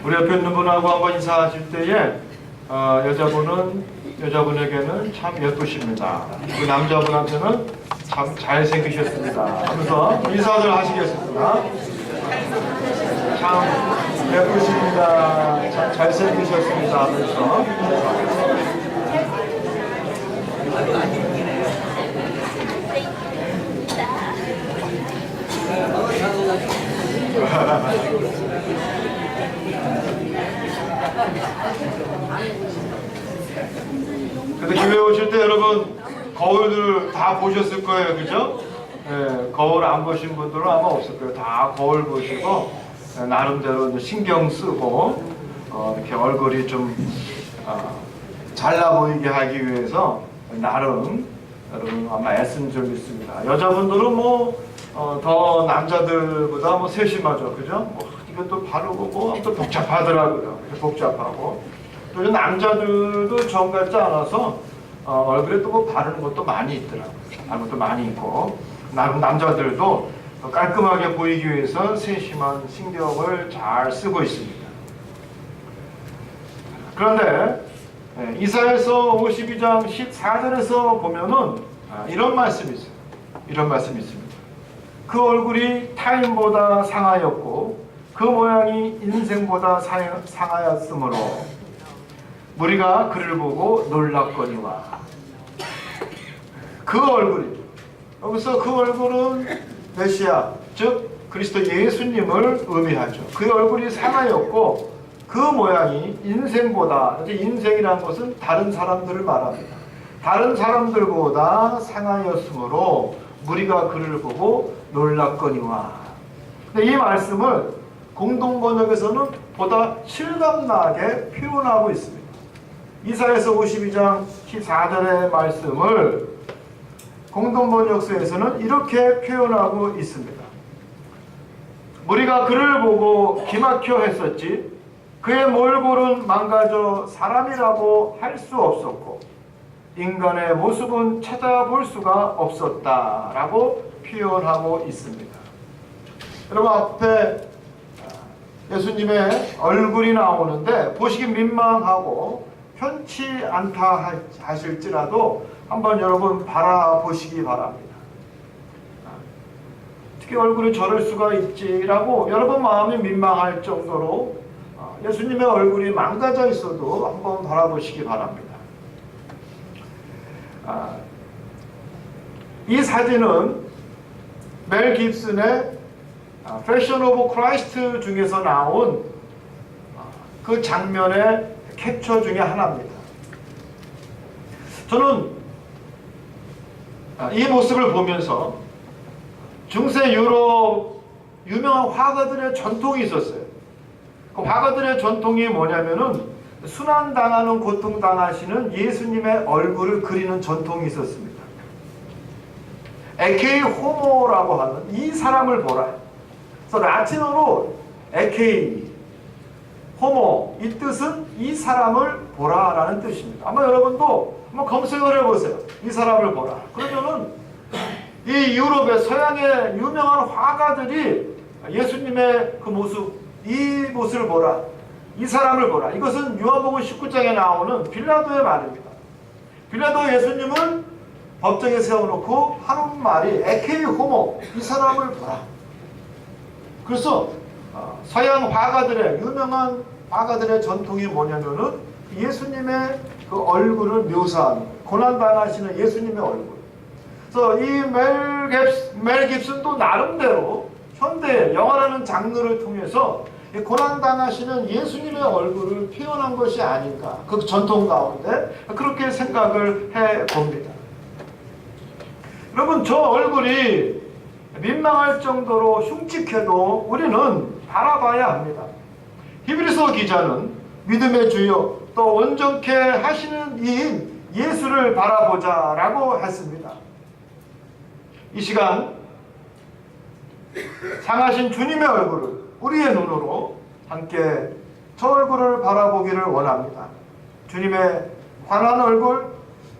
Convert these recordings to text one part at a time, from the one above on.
우리 옆에 있는 분하고 한번 인사하실 때에 여자분에게는 참 예쁘십니다. 그 남자분한테는 참 잘생기셨습니다 하면서 인사들 하시겠습니다. 참 예쁘십니다. 참 잘생기셨습니다 하면서 근데 교회 오실 때 여러분 거울들 다 보셨을 거예요, 그죠? 네, 거울 안 보신 분들은 아마 없을 거예요. 다 거울 보시고 나름대로 신경 쓰고 이렇게 얼굴이 좀 잘나 보이게 하기 위해서 나름 여러분 아마 애쓴 줄 믿습니다. 여자분들은 더 남자들보다 세심하죠, 그죠? 이것도 바르고 또 복잡하더라고요. 복잡하고 또 남자들도 정 같지 않아서 얼굴에 또 바르는 것도 많이 있더라고요. 바르는 것도 많이 있고 나름 남자들도 깔끔하게 보이기 위해서 세심한 신경을 잘 쓰고 있습니다. 그런데 이사야서 52장 14절에서 보면은 이런 말씀이 있어요. 이런 말씀이 있습니다. 그 얼굴이 타인보다 상하였고 그 모양이 인생보다 상하였으므로 무리가 그를 보고 놀랐거니와. 그 얼굴이, 여기서 그 얼굴은 메시아, 즉 그리스도 예수님을 의미하죠. 그 얼굴이 상하였고 그 모양이 인생보다, 인생이라는 것은 다른 사람들을 말합니다. 다른 사람들보다 상하였으므로 무리가 그를 보고 놀랐거니와. 근데 이 말씀을 공동번역에서는 보다 실감나게 표현하고 있습니다. 이사야서 52장 14절의 말씀을 공동번역서에서는 이렇게 표현하고 있습니다. 무리가 그를 보고 기막혀 했었지 그의 몰골은 망가져 사람이라고 할 수 없었고 인간의 모습은 찾아볼 수가 없었다라고 표현하고 있습니다. 여러분 앞에 예수님의 얼굴이 나오는데 보시기 민망하고 편치 않다 하실지라도 한번 여러분 바라보시기 바랍니다. 어떻게 얼굴이 저럴 수가 있지라고 여러분 마음이 민망할 정도로 예수님의 얼굴이 망가져 있어도 한번 바라보시기 바랍니다. 이 사진은 멜 깁슨의 패션 오브 크라이스트 중에서 나온 그 장면의 캡처 중에 하나입니다. 저는 이 모습을 보면서 중세 유럽 유명한 화가들의 전통이 있었어요. 그 화가들의 전통이 뭐냐면은 순환당하는 고통당하시는 예수님의 얼굴을 그리는 전통이 있었습니다. 에케이 호모라고 하는 이 사람을 보라. 그래서 라틴어로 에케이 호모, 이 뜻은 이 사람을 보라라는 뜻입니다. 아마 여러분도 한번 검색을 해보세요. 이 사람을 보라. 그러면은 이 유럽의 서양의 유명한 화가들이 예수님의 그 모습, 이 모습을 보라, 이 사람을 보라. 이것은 요한복음 19장에 나오는 빌라도의 말입니다. 빌라도 예수님을 법정에 세워놓고 하는 말이 에케이 호모, 이 사람을 보라. 그래서 서양 화가들의 유명한 화가들의 전통이 뭐냐면은 예수님의 그 얼굴을 묘사하는, 고난당하시는 예수님의 얼굴. 그래서 이 멜 깁슨도 나름대로 현대 영화라는 장르를 통해서 이 고난당하시는 예수님의 얼굴을 표현한 것이 아닌가, 그 전통 가운데 그렇게 생각을 해봅니다. 여러분, 저 얼굴이 민망할 정도로 흉측해도 우리는 바라봐야 합니다. 히브리서 기자는 믿음의 주요 또 온전케 하시는 이인 예수를 바라보자 라고 했습니다. 이 시간 상하신 주님의 얼굴을 우리의 눈으로 함께 저 얼굴을 바라보기를 원합니다. 주님의 환한 얼굴,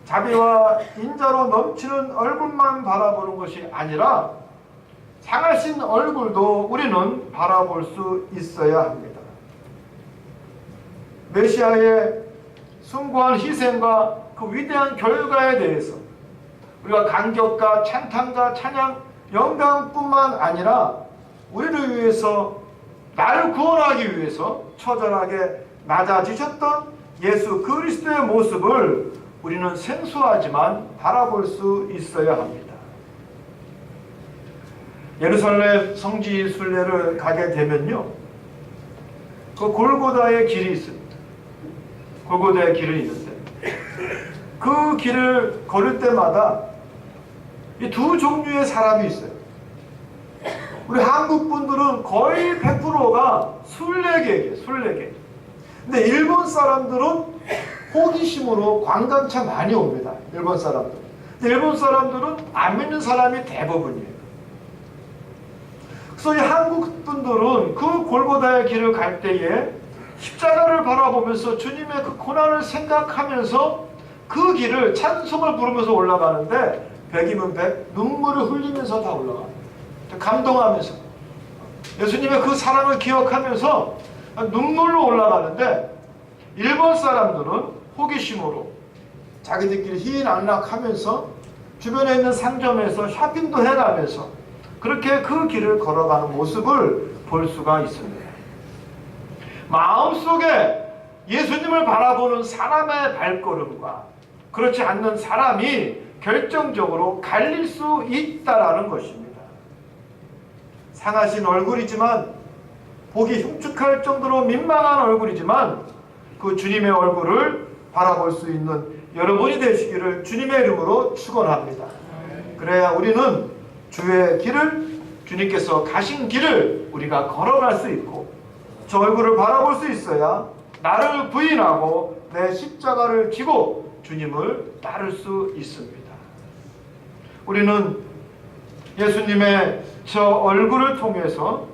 자비와 인자로 넘치는 얼굴만 바라보는 것이 아니라 상하신 얼굴도 우리는 바라볼 수 있어야 합니다. 메시아의 숭고한 희생과 그 위대한 결과에 대해서 우리가 감격과 찬탄과 찬양, 영광뿐만 아니라 우리를 위해서, 나를 구원하기 위해서 처절하게 낮아지셨던 예수 그리스도의 모습을 우리는 생소하지만 바라볼 수 있어야 합니다. 예루살렘 성지 순례를 가게 되면요, 그 골고다의 길이 있습니다. 골고다의 길이 있는데 그 길을 걸을 때마다 이 두 종류의 사람이 있어요. 우리 한국 분들은 거의 100%가 순례객이에요. 순례객. 근데 일본 사람들은 호기심으로 관광차 많이 옵니다. 일본 사람들. 근데 일본 사람들은 안 믿는 사람이 대부분이에요. 그래서 이 한국 분들은 그 골고다의 길을 갈 때에 십자가를 바라보면서 주님의 그 고난을 생각하면서 그 길을 찬송을 부르면서 올라가는데 100이면 100 눈물을 흘리면서 다 올라가요. 감동하면서 예수님의 그 사랑을 기억하면서 눈물로 올라가는데, 일본 사람들은 호기심으로 자기들끼리 희낙락하면서 주변에 있는 상점에서 쇼핑도 해가면서 그렇게 그 길을 걸어가는 모습을 볼 수가 있습니다. 마음속에 예수님을 바라보는 사람의 발걸음과 그렇지 않는 사람이 결정적으로 갈릴 수 있다라는 것입니다. 상하신 얼굴이지만, 보기 흉측할 정도로 민망한 얼굴이지만 그 주님의 얼굴을 바라볼 수 있는 여러분이 되시기를 주님의 이름으로 축원합니다. 그래야 우리는 주의 길을, 주님께서 가신 길을 우리가 걸어갈 수 있고, 저 얼굴을 바라볼 수 있어야 나를 부인하고 내 십자가를 지고 주님을 따를 수 있습니다. 우리는 예수님의 저 얼굴을 통해서,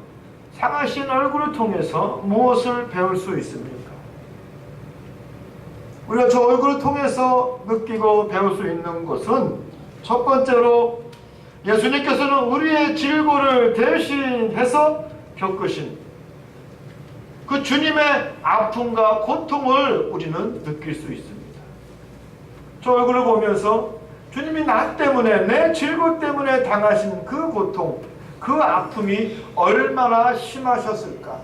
상하신 얼굴을 통해서 무엇을 배울 수 있습니까? 우리가 저 얼굴을 통해서 느끼고 배울 수 있는 것은, 첫 번째로 예수님께서는 우리의 질고를 대신해서 겪으신 그 주님의 아픔과 고통을 우리는 느낄 수 있습니다. 저 얼굴을 보면서 주님이 나 때문에, 내 질고 때문에 당하신 그 고통, 그 아픔이 얼마나 심하셨을까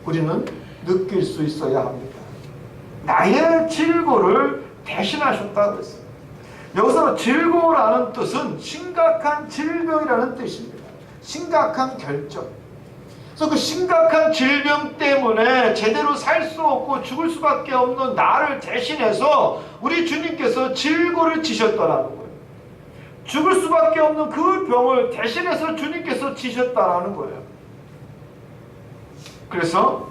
우리는 느낄 수 있어야 합니다. 나의 질고를 대신하셨다 그랬어요. 여기서 질고라는 뜻은 심각한 질병이라는 뜻입니다. 심각한 결정. 그래서 그 심각한 질병 때문에 제대로 살 수 없고 죽을 수밖에 없는 나를 대신해서 우리 주님께서 질고를 지셨다라는 거예요. 죽을 수밖에 없는 그 병을 대신해서 주님께서 지셨다라는 거예요. 그래서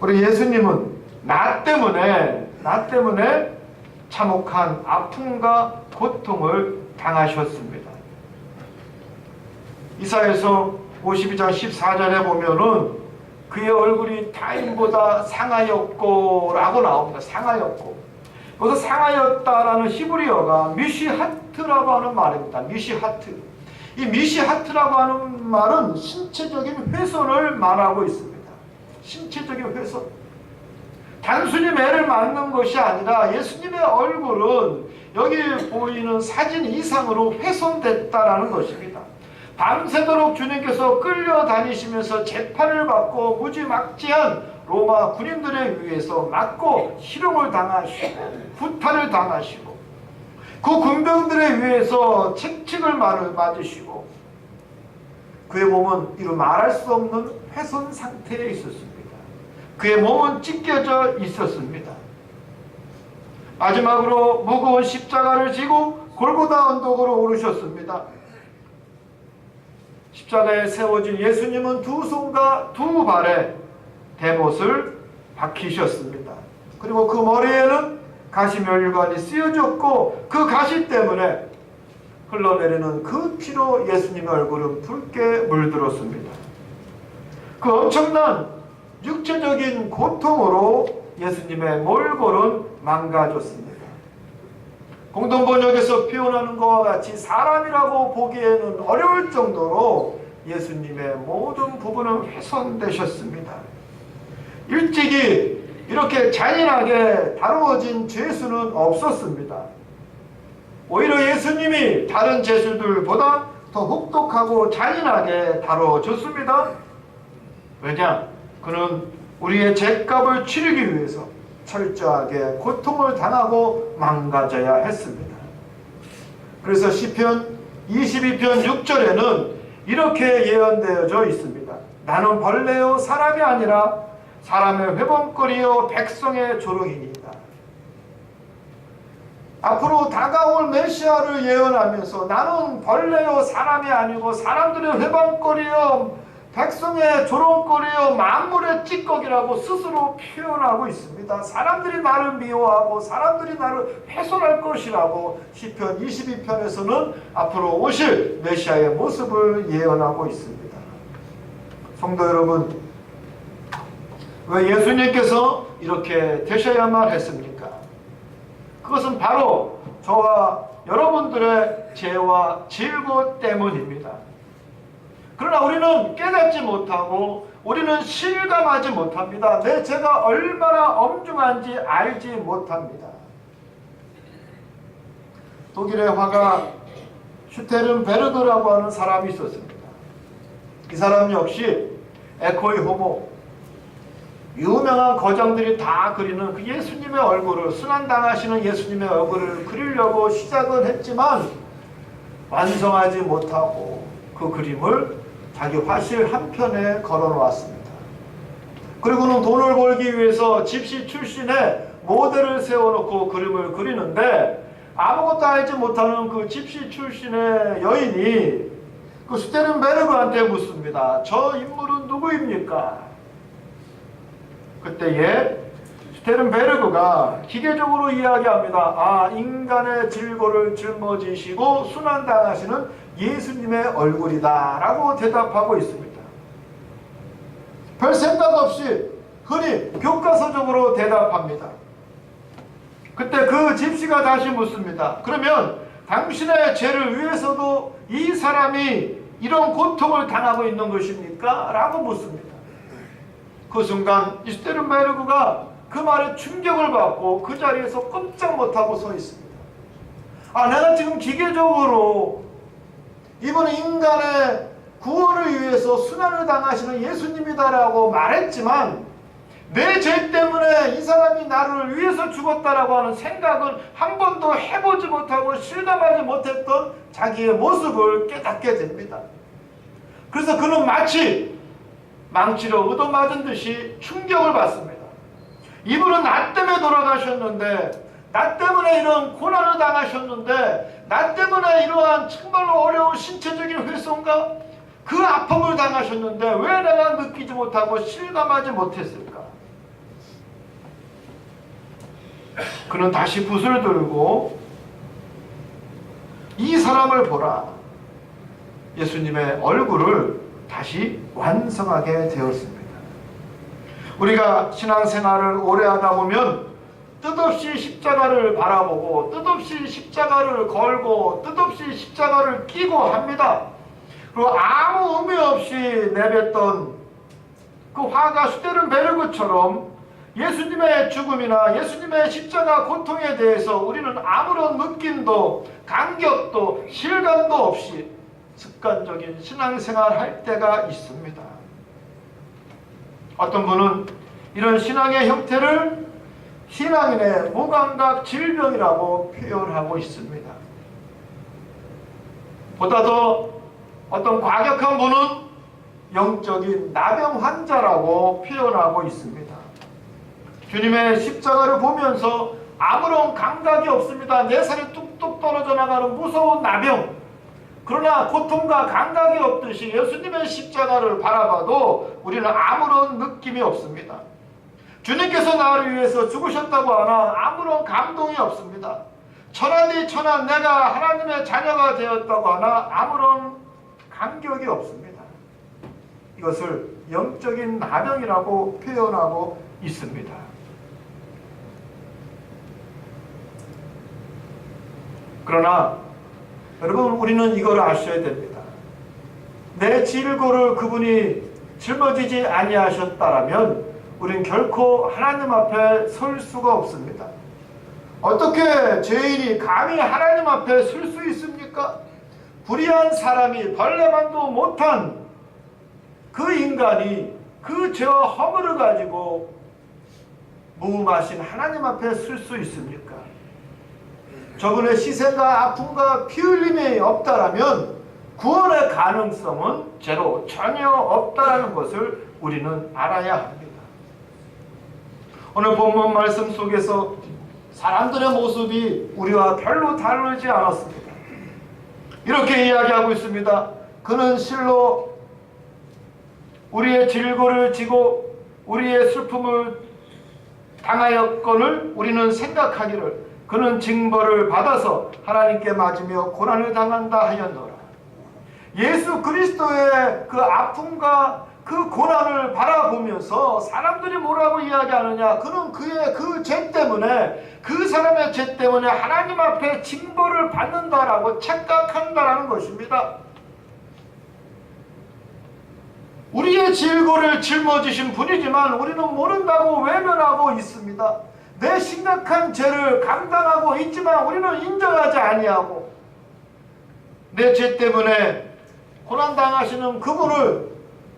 우리 예수님은 나 때문에 참혹한 아픔과 고통을 당하셨습니다. 이사야서 52장 14절에 보면은 그의 얼굴이 타인보다 상하였고 라고 나옵니다. 상하였고. 여기서 상하였다라는 히브리어가 미시하트라고 하는 말입니다. 미시하트. 이 미시하트라고 하는 말은 신체적인 훼손을 말하고 있습니다. 신체적인 훼손. 단순히 매를 맞는 것이 아니라 예수님의 얼굴은 여기 보이는 사진 이상으로 훼손됐다라는 것입니다. 밤새도록 주님께서 끌려다니시면서 재판을 받고 무지막지한 로마 군인들에 의해서 맞고 희롱을 당하시고 구타를 당하시고 그 군병들에 의해서 책책을 맞으시고 그의 몸은 이루 말할 수 없는 훼손 상태에 있었습니다. 그의 몸은 찢겨져 있었습니다. 마지막으로 무거운 십자가를 지고 골고다 언덕으로 오르셨습니다. 십자가에 세워진 예수님은 두 손과 두 발에 대못을 박히셨습니다. 그리고 그 머리에는 가시면류관이 쓰여졌고 그 가시 때문에 흘러내리는 그 피로 예수님의 얼굴은 붉게 물들었습니다. 그 엄청난 육체적인 고통으로 예수님의 몰골은 망가졌습니다. 공동번역에서 표현하는 것과 같이 사람이라고 보기에는 어려울 정도로 예수님의 모든 부분은 훼손되셨습니다. 일찍이 이렇게 잔인하게 다루어진 죄수는 없었습니다. 오히려 예수님이 다른 죄수들보다 더 혹독하고 잔인하게 다뤄졌습니다. 왜냐? 그는 우리의 죄값을 치르기 위해서 철저하게 고통을 당하고 망가져야 했습니다. 그래서 시편 22편 6절에는 이렇게 예언되어져 있습니다. 나는 벌레요 사람이 아니라 사람의 회방거리요 백성의 조롱이니이다. 앞으로 다가올 메시아를 예언하면서 나는 벌레요 사람이 아니고 사람들의 회방거리요 백성의 조롱거리요 만물의 찌꺼기라고 스스로 표현하고 있습니다. 사람들이 나를 미워하고 사람들이 나를 훼손할 것이라고 시편 22편에서는 앞으로 오실 메시아의 모습을 예언하고 있습니다. 성도 여러분, 왜 예수님께서 이렇게 되셔야만 했습니까? 그것은 바로 저와 여러분들의 죄와 질고 때문입니다. 그러나 우리는 깨닫지 못하고 우리는 실감하지 못합니다. 내 죄가 얼마나 엄중한지 알지 못합니다. 독일의 화가 슈테른베르그라고 하는 사람이 있었습니다. 이 사람 역시 에코이 호모, 유명한 거장들이 다 그리는 그 예수님의 얼굴을, 순환당하시는 예수님의 얼굴을 그리려고 시작은 했지만 완성하지 못하고 그 그림을 자기 화실 한편에 걸어놓았습니다. 그리고는 돈을 벌기 위해서 집시 출신의 모델을 세워놓고 그림을 그리는데 아무것도 알지 못하는 그 집시 출신의 여인이 그 슈테른베르그한테 묻습니다. 저 인물은 누구입니까? 그때에 슈테른베르그가 기계적으로 이야기합니다. 아, 인간의 질고를 짊어지시고 순환당하시는 예수님의 얼굴이다 라고 대답하고 있습니다. 별 생각 없이 흔히 교과서적으로 대답합니다. 그때 그 집시가 다시 묻습니다. 그러면 당신의 죄를 위해서도 이 사람이 이런 고통을 당하고 있는 것입니까? 라고 묻습니다. 그 순간 슈테른베르그가 그 말에 충격을 받고 그 자리에서 꼼짝 못하고 서 있습니다. 아, 내가 지금 기계적으로 이분은 인간의 구원을 위해서 순환을 당하시는 예수님이다라고 말했지만 내 죄 때문에 이 사람이 나를 위해서 죽었다라고 하는 생각은 한 번도 해보지 못하고 실감하지 못했던 자기의 모습을 깨닫게 됩니다. 그래서 그는 마치 망치로 얻어맞은 듯이 충격을 받습니다. 이분은 나 때문에 돌아가셨는데, 나 때문에 이런 고난을 당하셨는데, 나 때문에 이러한 정말로 어려운 신체적인 훼손과 그 아픔을 당하셨는데 왜 내가 느끼지 못하고 실감하지 못했을까? 그는 다시 붓을 들고 이 사람을 보라, 예수님의 얼굴을 다시 완성하게 되었습니다. 우리가 신앙생활을 오래 하다 보면 뜻없이 십자가를 바라보고 뜻없이 십자가를 걸고 뜻없이 십자가를 끼고 합니다. 그리고 아무 의미 없이 내뱉던 그 화가 슈테른베르그처럼 예수님의 죽음이나 예수님의 십자가 고통에 대해서 우리는 아무런 느낌도 감격도 실감도 없이 습관적인 신앙생활 할 때가 있습니다. 어떤 분은 이런 신앙의 형태를 신앙인의 무감각 질병이라고 표현하고 있습니다. 보다 더 어떤 과격한 분은 영적인 나병 환자라고 표현하고 있습니다. 주님의 십자가를 보면서 아무런 감각이 없습니다. 내 살이 뚝뚝 떨어져 나가는 무서운 나병. 그러나 고통과 감각이 없듯이 예수님의 십자가를 바라봐도 우리는 아무런 느낌이 없습니다. 주님께서 나를 위해서 죽으셨다고 하나 아무런 감동이 없습니다. 천하디 천하 내가 하나님의 자녀가 되었다고 하나 아무런 감격이 없습니다. 이것을 영적인 나병이라고 표현하고 있습니다. 그러나 여러분, 우리는 이걸 아셔야 됩니다. 내 질고를 그분이 짊어지지 아니하셨다라면 우린 결코 하나님 앞에 설 수가 없습니다. 어떻게 죄인이 감히 하나님 앞에 설 수 있습니까? 불의한 사람이 벌레만도 못한 그 인간이 그 죄와 허물을 가지고 무음하신 하나님 앞에 설 수 있습니까? 저분의 희생과 아픔과 피 흘림이 없다라면 구원의 가능성은 제로, 전혀 없다라는 것을 우리는 알아야 합니다. 오늘 본문 말씀 속에서 사람들의 모습이 우리와 별로 다르지 않았습니다. 이렇게 이야기하고 있습니다. 그는 실로 우리의 질고를 지고 우리의 슬픔을 당하였건을 우리는 생각하기를 그는 징벌을 받아서 하나님께 맞으며 고난을 당한다 하였노라. 예수 그리스도의 그 아픔과 그 고난을 바라보면서 사람들이 뭐라고 이야기하느냐? 그는 그의 그 죄 때문에, 그 사람의 죄 때문에 하나님 앞에 징벌을 받는다라고 착각한다라는 것입니다. 우리의 질고를 짊어지신 분이지만 우리는 모른다고 외면하고 있습니다. 내 심각한 죄를 감당하고 있지만 우리는 인정하지 아니하고 내 죄 때문에 고난당하시는 그분을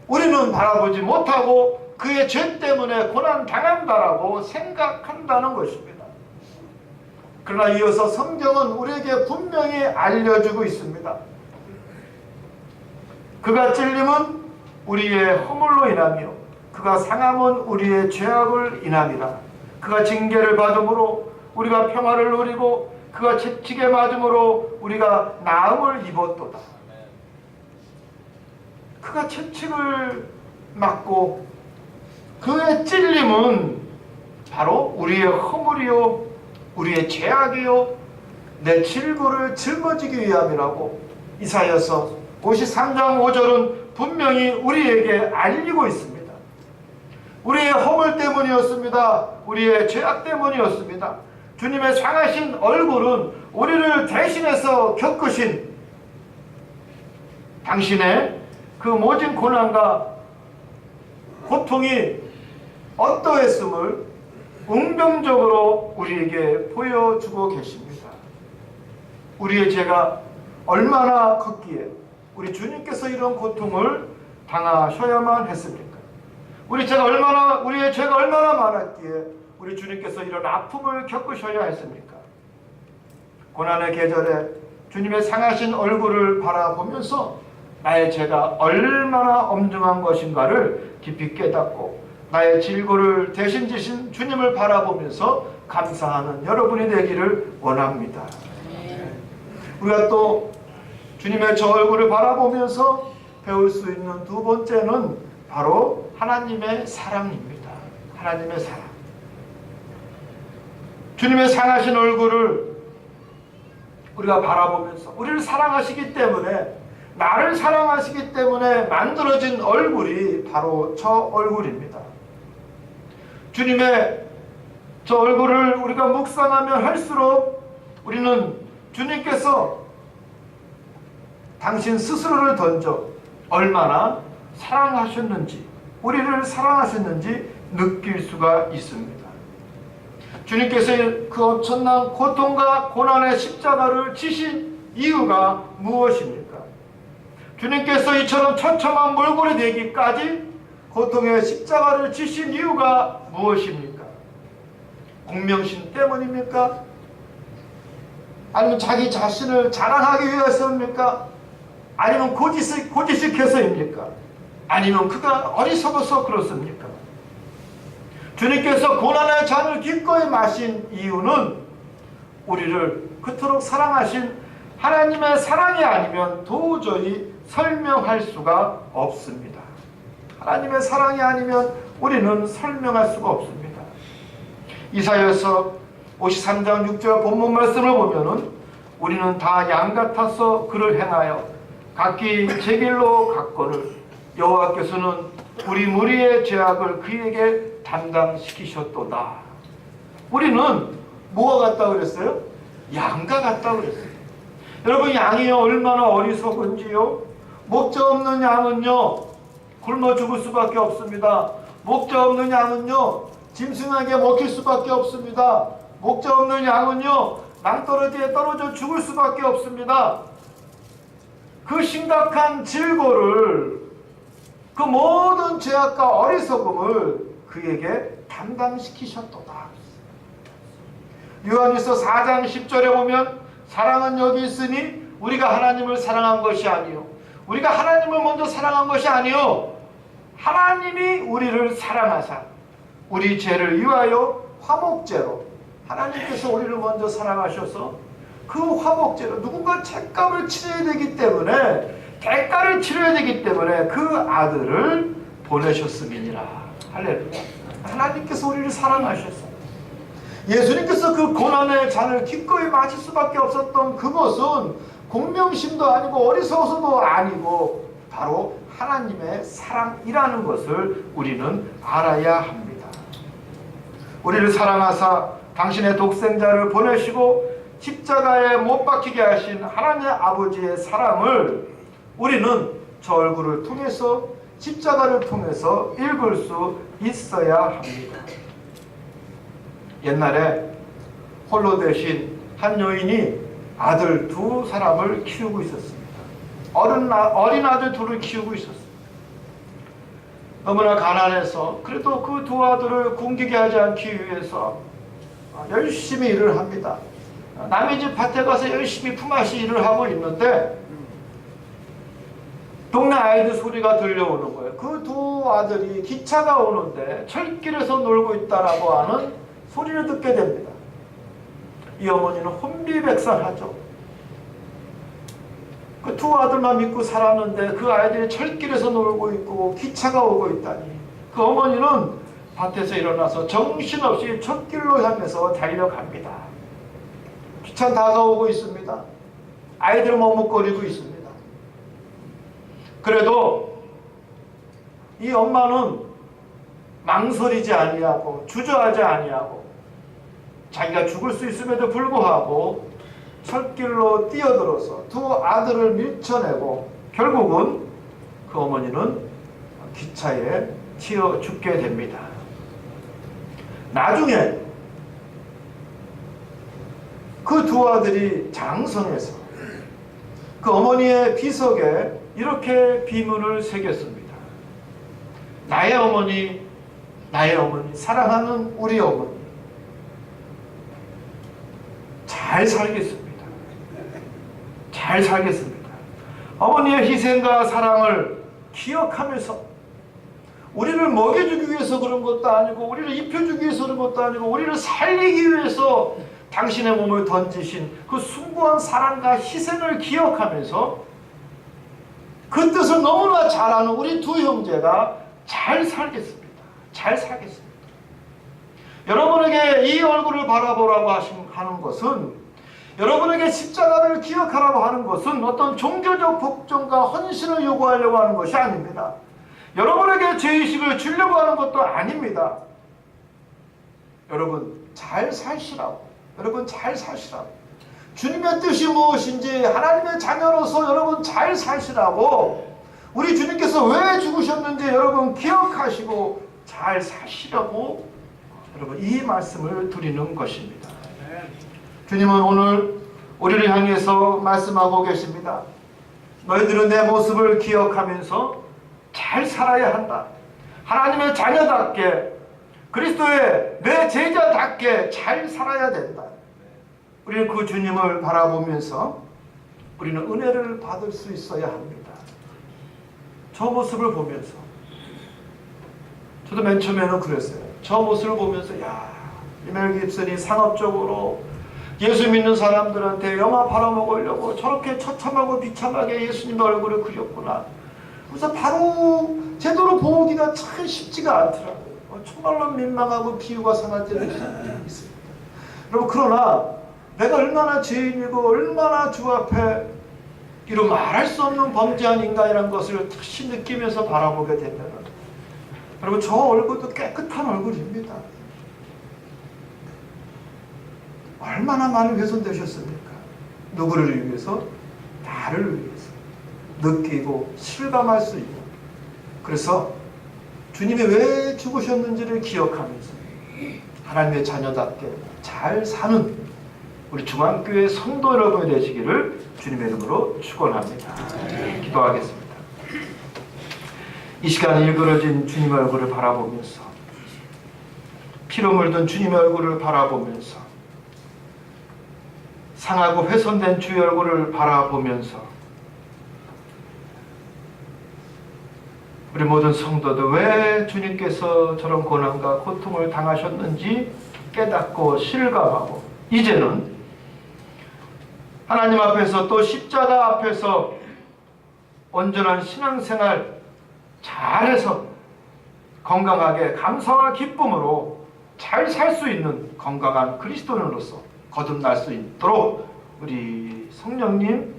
우리는 바라보지 못하고 그의 죄 때문에 고난당한다라고 생각한다는 것입니다. 그러나 이어서 성경은 우리에게 분명히 알려주고 있습니다. 그가 찔림은 우리의 허물로 인하며 그가 상함은 우리의 죄악을 인함이라. 그가 징계를 받음으로 우리가 평화를 누리고 그가 채찍에 맞음으로 우리가 나음을 입었도다. 그가 채찍을 맞고 그의 찔림은 바로 우리의 허물이요 우리의 죄악이요 내 질고를 짊어지기 위함이라고 이사야서 53장 5절은 분명히 우리에게 알리고 있습니다. 우리의 허물 때문이었습니다. 우리의 죄악 때문이었습니다. 주님의 상하신 얼굴은 우리를 대신해서 겪으신 당신의 그 모진 고난과 고통이 어떠했음을 응병적으로 우리에게 보여주고 계십니다. 우리의 죄가 얼마나 컸기에 우리 주님께서 이런 고통을 당하셔야만 했습니까? 우리의 죄가 얼마나 많았기에 우리 주님께서 이런 아픔을 겪으셔야 했습니까? 고난의 계절에 주님의 상하신 얼굴을 바라보면서 나의 죄가 얼마나 엄중한 것인가를 깊이 깨닫고 나의 질고를 대신 지신 주님을 바라보면서 감사하는 여러분이 되기를 원합니다. 우리가 또 주님의 저 얼굴을 바라보면서 배울 수 있는 두 번째는 바로 하나님의 사랑입니다. 하나님의 사랑. 주님의 상하신 얼굴을 우리가 바라보면서 우리를 사랑하시기 때문에 나를 사랑하시기 때문에 만들어진 얼굴이 바로 저 얼굴입니다. 주님의 저 얼굴을 우리가 묵상하면 할수록 우리는 주님께서 당신 스스로를 던져 얼마나 사랑하셨는지 우리를 사랑하셨는지 느낄 수가 있습니다. 주님께서 그 엄청난 고통과 고난의 십자가를 지신 이유가 무엇입니까? 주님께서 이처럼 처참한 몰골이 되기까지 고통의 십자가를 지신 이유가 무엇입니까? 공명심 때문입니까? 아니면 자기 자신을 자랑하기 위해서입니까? 아니면 고지식해서입니까? 아니면 그가 어리석어서 그렇습니까? 주님께서 고난의 잔을 기꺼이 마신 이유는 우리를 그토록 사랑하신 하나님의 사랑이 아니면 도저히 설명할 수가 없습니다. 하나님의 사랑이 아니면 우리는 설명할 수가 없습니다. 이사야서 53장 6절 본문 말씀을 보면은 우리는 다 양 같아서 그를 행하여 각기 제 길로 갔거늘 여호와께서는 우리 무리의 죄악을 그에게 담당시키셨도다. 우리는 뭐가 같다 그랬어요? 양과 같다 그랬어요. 여러분, 양이 얼마나 어리석은지요. 목자 없는 양은요 굶어 죽을 수밖에 없습니다. 목자 없는 양은요 짐승에게 먹힐 수밖에 없습니다. 목자 없는 양은요 낭떠러지에 떨어져 죽을 수밖에 없습니다. 그 심각한 질고를, 그 모든 죄악과 어리석음을 그에게 담당시키셨도다. 요한일서 4장 10절에 보면 사랑은 여기 있으니 우리가 하나님을 사랑한 것이 아니요, 우리가 하나님을 먼저 사랑한 것이 아니요, 하나님이 우리를 사랑하사 우리 죄를 위하여 화목제로, 하나님께서 우리를 먼저 사랑하셔서 그 화목제로 누군가 책값을 치러야 되기 때문에, 대가를 치러야 되기 때문에 그 아들을 보내셨음이니라. 할렐루야. 하나님께서 우리를 사랑하셔서 예수님께서 그 고난의 잔을 기꺼이 마실 수밖에 없었던 그것은 공명심도 아니고 어리석어서도 아니고 바로 하나님의 사랑이라는 것을 우리는 알아야 합니다. 우리를 사랑하사 당신의 독생자를 보내시고 십자가에 못 박히게 하신 하나님의 아버지의 사랑을 우리는 저 얼굴을 통해서, 십자가를 통해서 읽을 수 있어야 합니다. 옛날에 홀로 되신 한 여인이 아들 두 사람을 키우고 있었습니다. 어린 아들 둘을 키우고 있었습니다. 너무나 가난해서 그래도 그 두 아들을 굶기게 하지 않기 위해서 열심히 일을 합니다. 남의 집 밭에 가서 열심히 품앗이 일을 하고 있는데 동네 아이들 소리가 들려오는 거예요. 그 두 아들이 기차가 오는데 철길에서 놀고 있다라고 하는 소리를 듣게 됩니다. 이 어머니는 혼비백산하죠. 그 두 아들만 믿고 살았는데 그 아이들이 철길에서 놀고 있고 기차가 오고 있다니, 그 어머니는 밭에서 일어나서 정신없이 첫 길로 향해서 달려갑니다. 기차는 다가오고 있습니다. 아이들은 머뭇거리고 있습니다. 그래도 이 엄마는 망설이지 아니하고 주저하지 아니하고 자기가 죽을 수 있음에도 불구하고 철길로 뛰어들어서 두 아들을 밀쳐내고 결국은 그 어머니는 기차에 튀어 죽게 됩니다. 나중에 그 두 아들이 장성해서 그 어머니의 비석에 이렇게 비문을 새겼습니다. 나의 어머니, 나의 어머니, 사랑하는 우리 어머니, 잘 살겠습니다. 잘 살겠습니다. 어머니의 희생과 사랑을 기억하면서 우리를 먹여주기 위해서 그런 것도 아니고, 우리를 입혀주기 위해서 그런 것도 아니고, 우리를 살리기 위해서 당신의 몸을 던지신 그 숭고한 사랑과 희생을 기억하면서 그 뜻을 너무나 잘 아는 우리 두 형제가 잘 살겠습니다. 잘 살겠습니다. 여러분에게 이 얼굴을 바라보라고 하는 것은, 여러분에게 십자가를 기억하라고 하는 것은 어떤 종교적 복종과 헌신을 요구하려고 하는 것이 아닙니다. 여러분에게 죄의식을 주려고 하는 것도 아닙니다. 여러분 잘 사시라고, 여러분 잘 사시라고, 주님의 뜻이 무엇인지 하나님의 자녀로서 여러분 잘 사시라고, 우리 주님께서 왜 죽으셨는지 여러분 기억하시고 잘 사시라고 여러분 이 말씀을 드리는 것입니다. 주님은 오늘 우리를 향해서 말씀하고 계십니다. 너희들은 내 모습을 기억하면서 잘 살아야 한다. 하나님의 자녀답게, 그리스도의 내 제자답게 잘 살아야 된다. 우리는 그 주님을 바라보면서 우리는 은혜를 받을 수 있어야 합니다. 저 모습을 보면서, 저도 맨 처음에는 그랬어요. 저 모습을 보면서 야, 멜 깁슨이 상업적으로 예수 믿는 사람들한테 영화 팔아먹으려고 저렇게 처참하고 비참하게 예수님의 얼굴을 그렸구나. 그래서 바로 제대로 보기가 참 쉽지가 않더라고요. 정말로 민망하고 비유가 상할 때도 있습니다. 여러분, 그러나 내가 얼마나 죄인이고 얼마나 주 앞에 이루 말할 수 없는 범죄한 인간이라는 것을 다시 느끼면서 바라보게 되면, 여러분 저 얼굴도 깨끗한 얼굴입니다. 얼마나 많은 훼손되셨습니까? 누구를 위해서? 나를 위해서. 느끼고 실감할 수 있고. 그래서 주님이 왜 죽으셨는지를 기억하면서 하나님의 자녀답게 잘 사는 우리 중앙교회 성도 여러분이 되시기를 주님의 이름으로 축원합니다. 기도하겠습니다. 이 시간 일그러진 주님의 얼굴을 바라보면서, 피로 물든 주님의 얼굴을 바라보면서, 상하고 훼손된 주의 얼굴을 바라보면서 우리 모든 성도들 왜 주님께서 저런 고난과 고통을 당하셨는지 깨닫고 실감하고, 이제는 하나님 앞에서 또 십자가 앞에서 온전한 신앙생활 잘해서 건강하게 감사와 기쁨으로 잘 살 수 있는 건강한 그리스도인으로서 거듭날 수 있도록 우리 성령님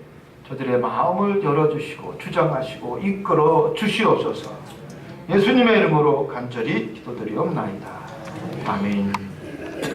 저들의 마음을 열어주시고 주장하시고 이끌어 주시옵소서. 예수님의 이름으로 간절히 기도드리옵나이다. 아멘.